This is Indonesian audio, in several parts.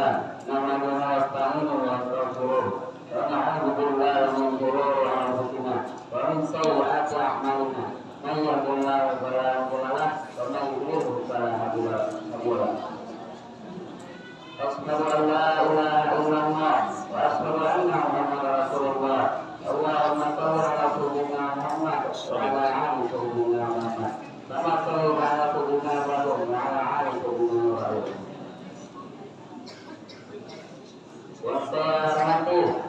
لله نحمده ونستعينه ونستغفره ونعوذ بالله من شرور أنفسنا ومن سيئات أعمالنا من يهد الله فلا مضل له ومن يضلل فلا هادي له أشهد أن لا إله إلا الله وأشهد أن محمدا رسول الله اللهم صل على سيدنا محمد وعلى آل سيدنا محمد كما صليت على سيدنا إبراهيم وعلى آل سيدنا إبراهيم. Yang saya hormati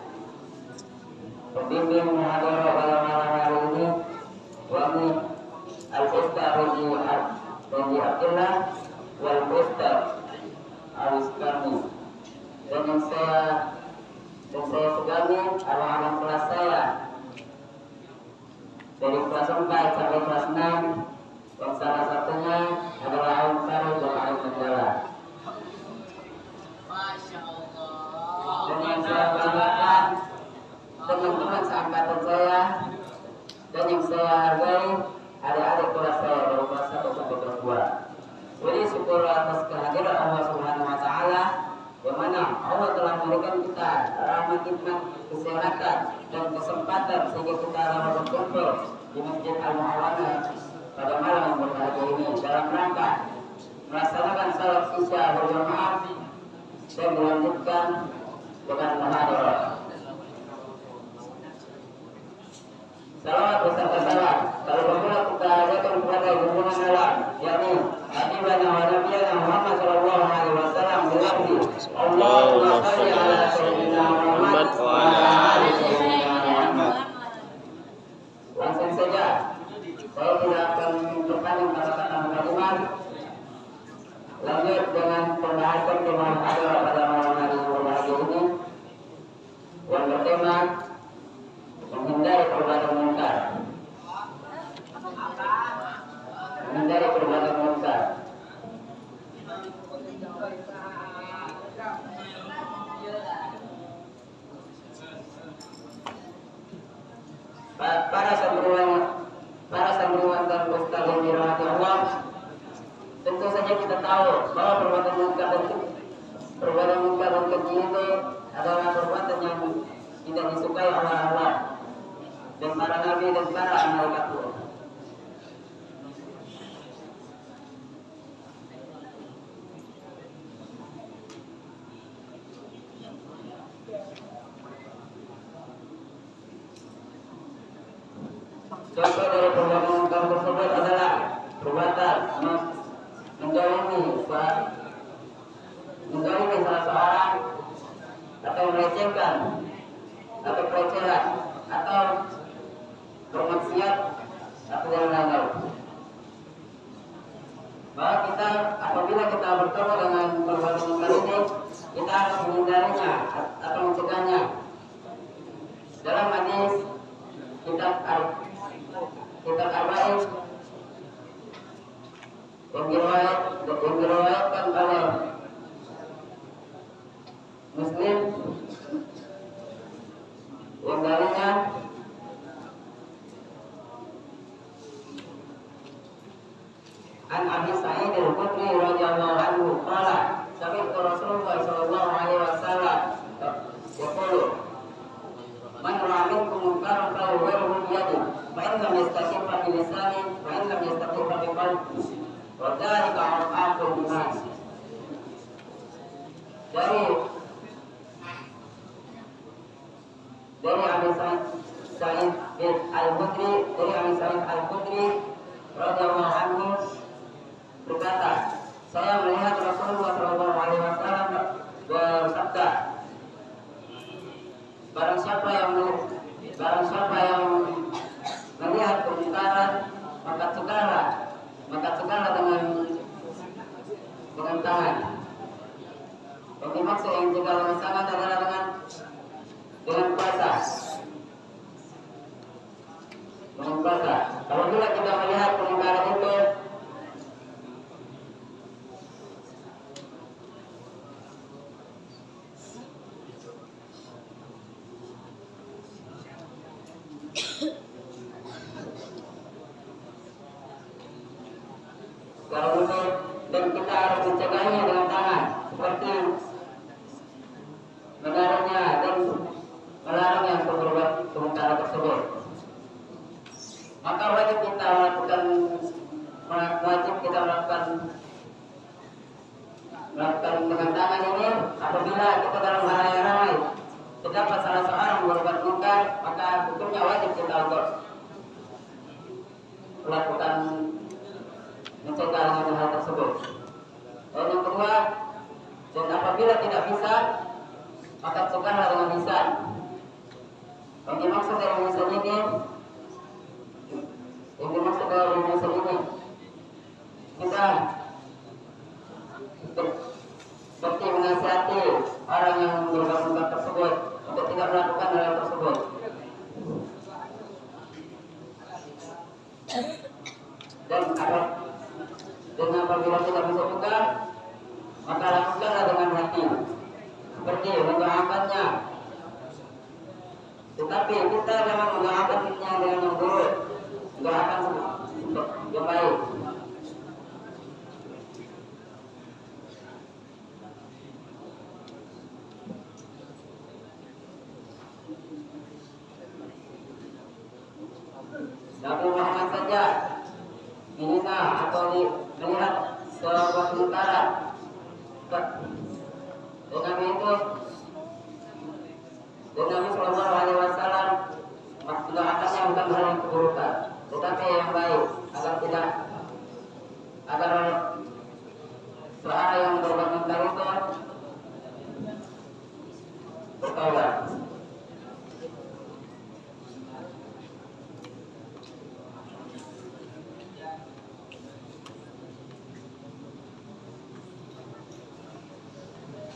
pembimbing muhadharah pada malam hari ini, Wami Al-Ustaz Rodi Abdullah wal Ustaz Al-Iskami, dan yang saya segami anak-anak kelas saya dari kelas 4 sampai kelas 6, yang salah satunya adalah Aum Sari dan Aum Menjala. Dengan saya banggakan teman-teman seangkatan saya dan yang saya hargai adik-adik kelas saya dari kelas 1 sampai kelas 2. Jadi syukur atas kehadiran Allah Subhanahu wa taala yang mana Allah telah memberikan kita rahmat nikmat kesehatan dan kesempatan sehingga kita dapat berkumpul di Masjid Al-Mu'awana pada malam yang berbahagia ini dalam rangka melaksanakan salat isya berjamaah dan dilanjutkan dengan muhadharah. Salawat beserta salam kalau bermula kita ajarkan kepada junjungan alam, yakni Habibana wa Nabiyana Muhammad sallallahu alaihi wasallam bilafzi Allahumma shalli ala sayyidina Muhammad wa ala ali sayyidina Muhammad. Langsung saja, saya tidak akan berpanjang kata-kata mukadimah. Lanjut dengan pembahasan tema muhadharah pada malam hari berbahagia ini yang bertema menghindari perbuatan munkar. Menghindari perbuatan munkar. Para santriwan dan ustaz yang dirahmati Allah, tentu saja kita tahu bahwa perbuatan munkar dan keji itu adalah perbuatan yang tidak disukai oleh Allah dan para nabi dan para malaikat Allah. Contoh dari perbuatan munkar tersebut adalah perbuatan menzalimi salah seorang, atau melecehkan, atau pelecehan, atau bermaksiat, atau yang lain-lain. Bahwa kita apabila kita bertemu dengan perbuatan munkar ini, kita harus menghindarinya atau mencegahnya. Dalam hadis kitab Arba'in yang diriwayatkan oleh Muslim, yang darinya An Abi Sa'id Al-Khudri radhiyallahu anhu qala sami'tu Rasulullah sallallahu alaihi wasallam yaqulu man ra'a minkum munkaran falyughayyirhu bi yadihi fa in lam yastati' fa bi lisanihi fa in lam yastati' fa bi qalbihi wa dzalika a'aqul iman. Dari Abi Sa'id Al-Khudri radhiyallahu anhu berkata, saya melihat Rasulullah sallallahu alaihi wasallam bersabda, barang siapa yang melihat kemungkaran maka cegahlah dengan tangan. Yang dimaksud yang cegah dengan tangan adalah dengan puasa. Apabila kita melihat kemungkaran itu, dan kita harus mencegahnya dengan tangan, seperti apabila kita dalam hal yang ramai terdapat salah seorang berbuat munkar, maka hukumnya wajib kita untuk melakukan mencegah dengan hal tersebut. Dan yang kedua, dan apabila tidak bisa, maka cegahlah dengan lisan. Yang dimaksud dari lisan ini, kita seperti menasihati orang yang berbuat munkar tersebut untuk tidak melakukan hal tersebut. Dan apabila tidak bisa juga, maka lakukanlah dengan hati, seperti mendoakannya. Tetapi kita jangan mendoakannya dengan yang buruk, doakan untuk yang baik. Nabi Muhammad saja menghina atau melihat sebuah kemungkaran, dan Nabi itu, dan Nabi Sallallahu Alaihi Wasallam mendoakannya bukan hal yang keburukan, tetapi yang baik, agar seorang yang berbuat munkar itu bertaubat.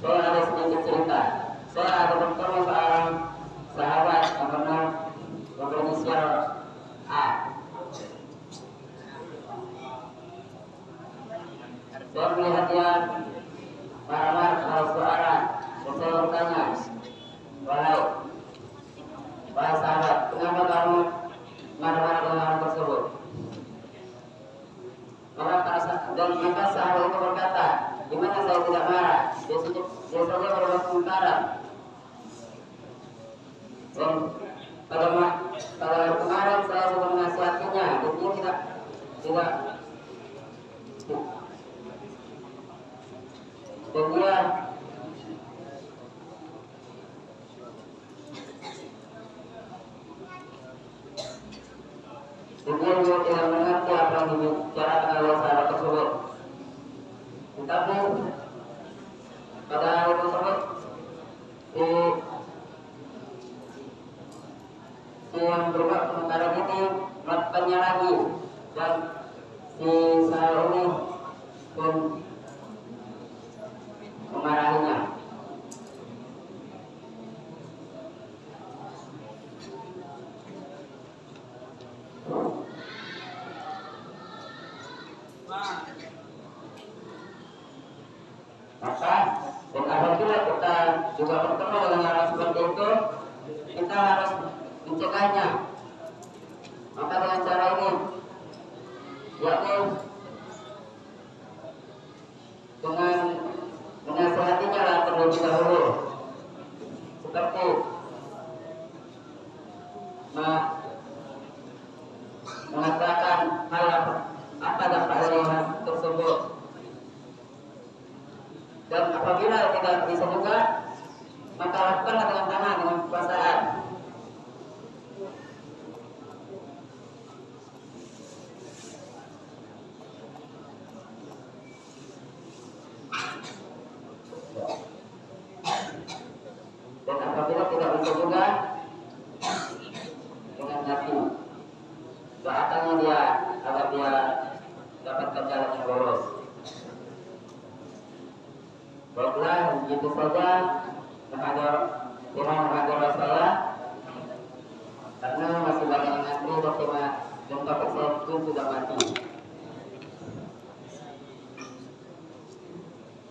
Saya ada sedikit cerita. Saya ada bertemu seorang sahabat yang pernah berinisial A. Saya melihat dia marah-marah terhadap seorang, dan saya bertanya, wahai sahabat, kenapa kamu marah-marah dengan orang tersebut? Maka sahabat itu berkata, gimana saya tidak marah? Dia saja berbuat kemungkaran. Dan pada kemarin saya sudah menasihatinya, dan dia tidak dan dia juga tidak mengerti apa yang dibicarakan oleh sahabat tersebut. Tetapi pada hari tersebut si yang berbuat kemungkaran ini melakukannya lagi, dan si sahabat ini pun memarahinya. Maka dan apabila kita juga bertemu dengan orang seperti itu, kita harus mencegahnya. Maka dengan cara ini, yakni dengan menasihatinya lah terlebih dahulu, seperti mengatakan hal apa dampak dari hal tersebut. Dan apabila tidak bisa juga, maka lakukanlah dengan tangan, dengan kekuasaan. Dan apabila tidak bisa juga, dengan hati, doakannya dia agar dia dapatkan jalan yang lurus. Baiklah, begitu saja menghadiri saya, karena masih banyak yang ngantri dan topik saya pun sudah mati.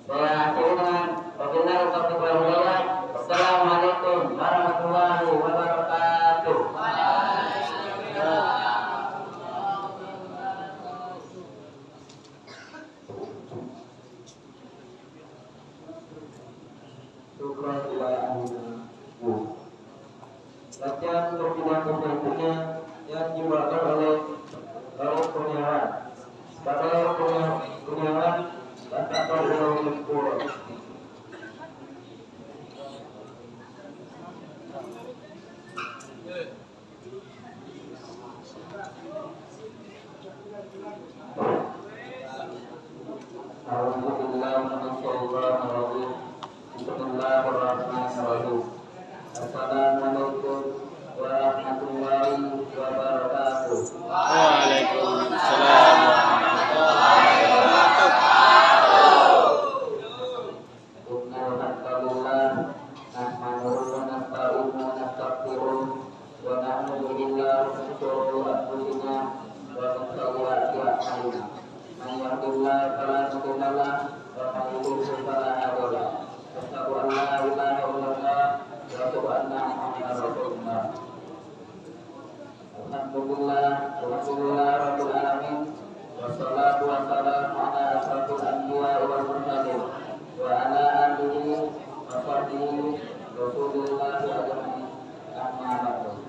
Saya akhiri dengan wabillahi taufiq wal hidayah. Wassalamualaikum warahmatullahi wabarakatuh. Latihan berpidato berikutnya yang dibawakan oleh Bapak Kurniawan. Bapak Kurniawan dan Bapak Kurniawan. Bismillahirrahmanirrahim. Assalamualaikum warahmatullahi wabarakatuh. Waalaikumsalam warahmatullahi wabarakatuh. Innal hamdalillah nahmaduhu wa nasta'inuhu wa nastaghfiruh wa na'udzu billahi min shururi anfusina wa min sayyiati a'malina. Man yahdihillahu fala mudilla lahu wa man yudlil fala hadiya lahu. Asyhadu an la ilaha illallah wa asyhadu anna Muhammadar Rasulullah. Alhamdulillah rabbil alamin. Wassalatu wassalamu ala asyrafil anbiya'i wal mursalin wa ala alihi wa sahbihi Rasulillah ajmain. Amma ba'du.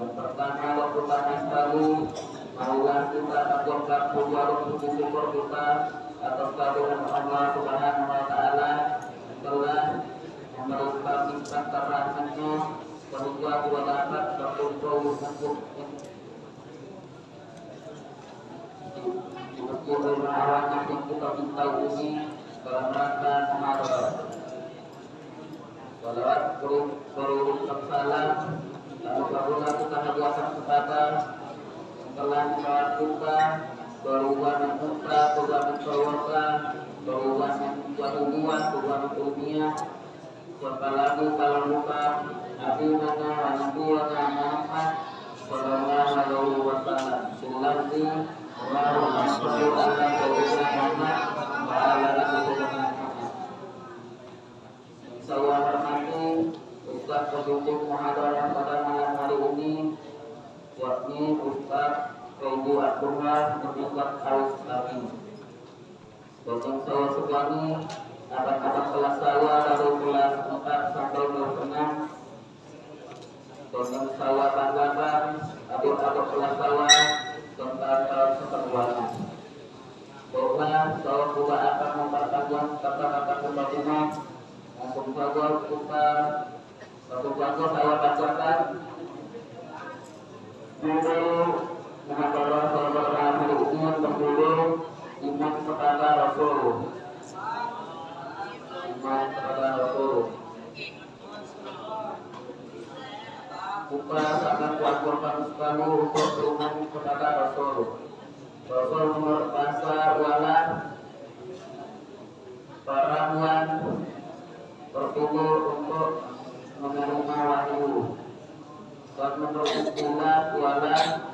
Yang pertama sekali, marilah kita panjatkan puja dan puji syukur kita atas kehadiran Allah Subhanahu wa taala telah memberikan nikmat rahmatnya sehingga kita dapat berkumpul untuk di masjid Al-Mu'awwah yang kita cintai ini dalam rangka Ramadan. Salawat beriring salam lalu barulah kita hadiahkan kepada telah melawat kita berubah muka, berubah mencowoka, berubah menjahiliyah, berubah ilmiah. Serta lagi kalau muka Nabi mana wa Nabi wa Muhammad sallallahu alaihi wasallam. Silati Allahumma sholli ala sayyidina Muhammad wa ala ali sayyidina Muhammad. Saya hormati Ustaz Pemimpin Muhadarah pada malam hari ini, yakni Ustaz Faidu Abdullah Muhammad Al-Islami. Dan yang saya segani anak-anak kelas saya dari kelas 4 sampai kelas 6. Dan yang saya banggakan adik-adik kelas saya tentang keseruannya. Bahwa saya juga akan memperpanjang kata-kata kebajikan. Langsung saja saya bacakan judul muhadharah pada hari ini yang berjudul Iman kepada Rasul. Iman kepada Rasul. Kita sangat kuatkan sekali untuk beriman kepada Rasul. Rasul menurut bahasa ialah orang yang terpilih untuk menerima wahyu. Dan menurut istilah ialah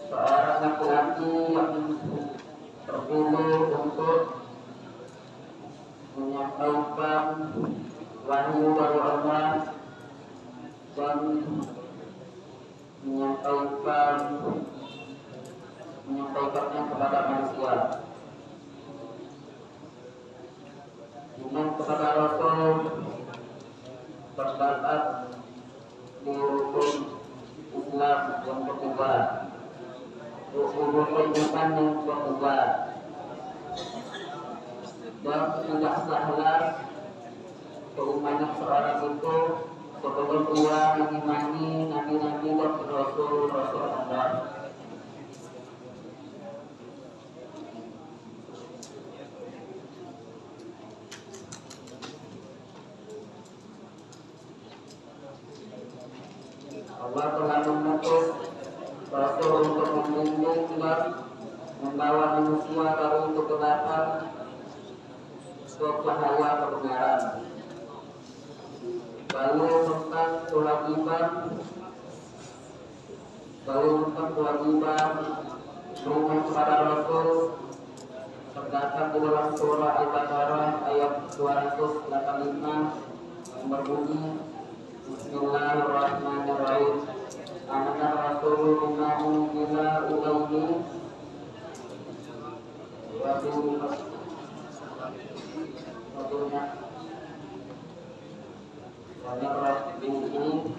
seorang laki-laki yang terpilih untuk menyampaikan wahyu dari Allah dan menyampaikannya kepada manusia. Iman kepada Rasul terdapat di rukun Islam yang ketiga, rukun iman yang ketiga. Dan tidak sahlah keimanan seorang itu sebelum ia mengimani nabi-nabi dan rasul-rasul Allah. Allah telah mengutus Rasul untuk membimbing dan membawa manusia dari kegelapan ke cahaya kebenaran. Lalu tentang kewajiban beriman kepada Rasul terdapat di dalam surah Al-Baqarah ayat 285 yang berbunyi Bismillahirrahmanirrahim. Amanah Rasul bima unzila ilaihi wa ini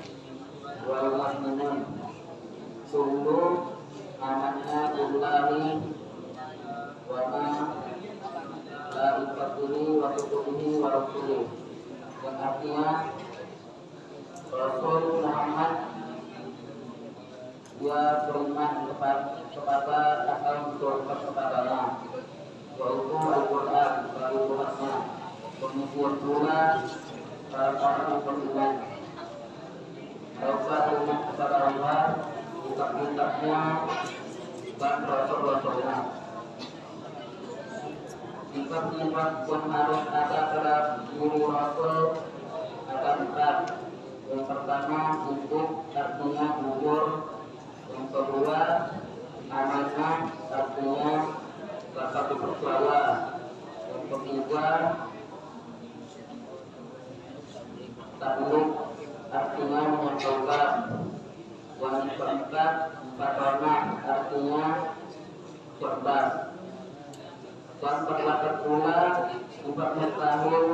wal mu'minun. Sungguh amanah billahi wa malaikatihi wa kutubihi wa rusulihi. Yang artinya Rasul Muhammad dia beriman kepada atau berdoa kepadanya yaitu Al-Quran bagi umatnya. Kemudian pula orang yang beriman taubat umat kepada Allah, kitab-kitabnya dan rasul-rasulnya. Sifat-sifat yang harus ada pada diri Rasul ada 4. Yang pertama, hidup artinya jujur. Yang kedua, amanah artinya dapat dipercaya. Yang ketiga, tabligh artinya menyampaikan. Yang keempat, patonah artinya cerdas. Dan terdapat pula sifat mustahil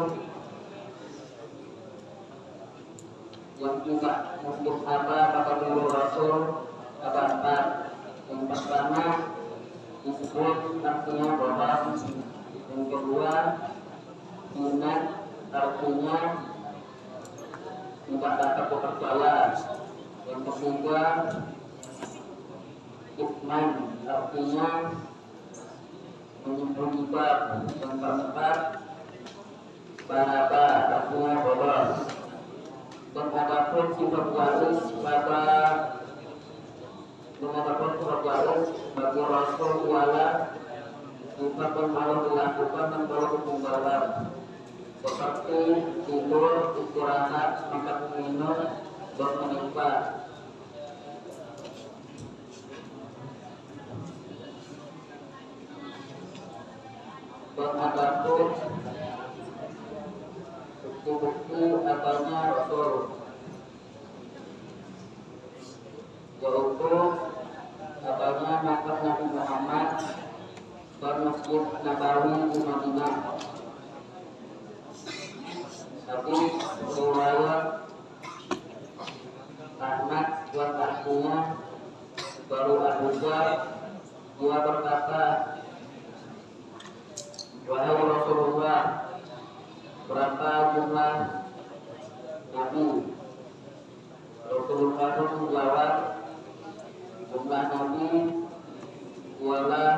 yang juga mungkin ada pada diri Rasul ada 4. Yang pertama, disebut artinya bohong. Yang kedua, minat artinya tidak dapat dipercaya. Yang ketiga, ikman artinya menyembunyikan. Yang keempat, baraba artinya bodoh. Dan adapun sifat waris bagi Rasul ialah sifat yang malah dilakukan dan kalau ketinggalan, seperti tidur, istirahat, makan minum, dan menikah. Dan adapun bukti-bukti adanya Rasul, yaitu adanya makam Nabi Muhammad dan Masjid Nabawi di Madinah. Tapi riwayat Ahmad yang artinya baru Abu Dzar, dia berkata, wahai Rasulullah, berapa jumlah Nabi? Rasulullah pun menjawab, jumlah Nabi ialah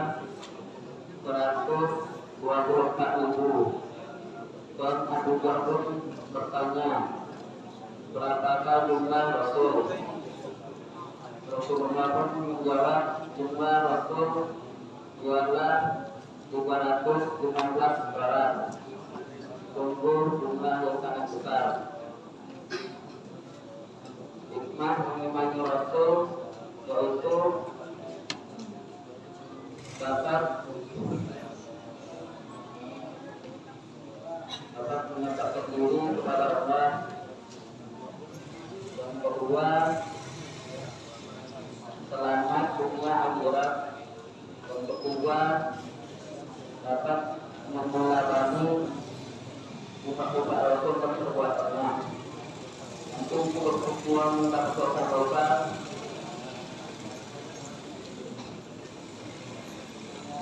124.000. Dan Abu Dzar pun bertanya, berapakah jumlah Rasul? Rasulullah pun menjawab, jumlah Rasul ialah 315 orang. Sungguh jumlah yang sangat besar. Hikmah mengimani Rasul yaitu dapat mendekatkan diri kepada Allah. Yang kedua, selamat dunia akhirat. Yang ketiga, dapat meneladani sifat-sifat Rasul dan perbuatannya. Untuk berperjuang minta dosa-dosa,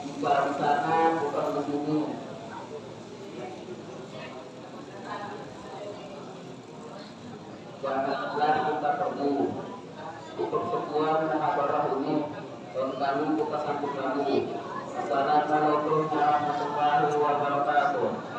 jika di sana bukan di sini. Janganlah kita pergi untuk sebuah muhadarah ini dan kami kita sambut lagi. Assalamualaikum warahmatullahi wabarakatuh.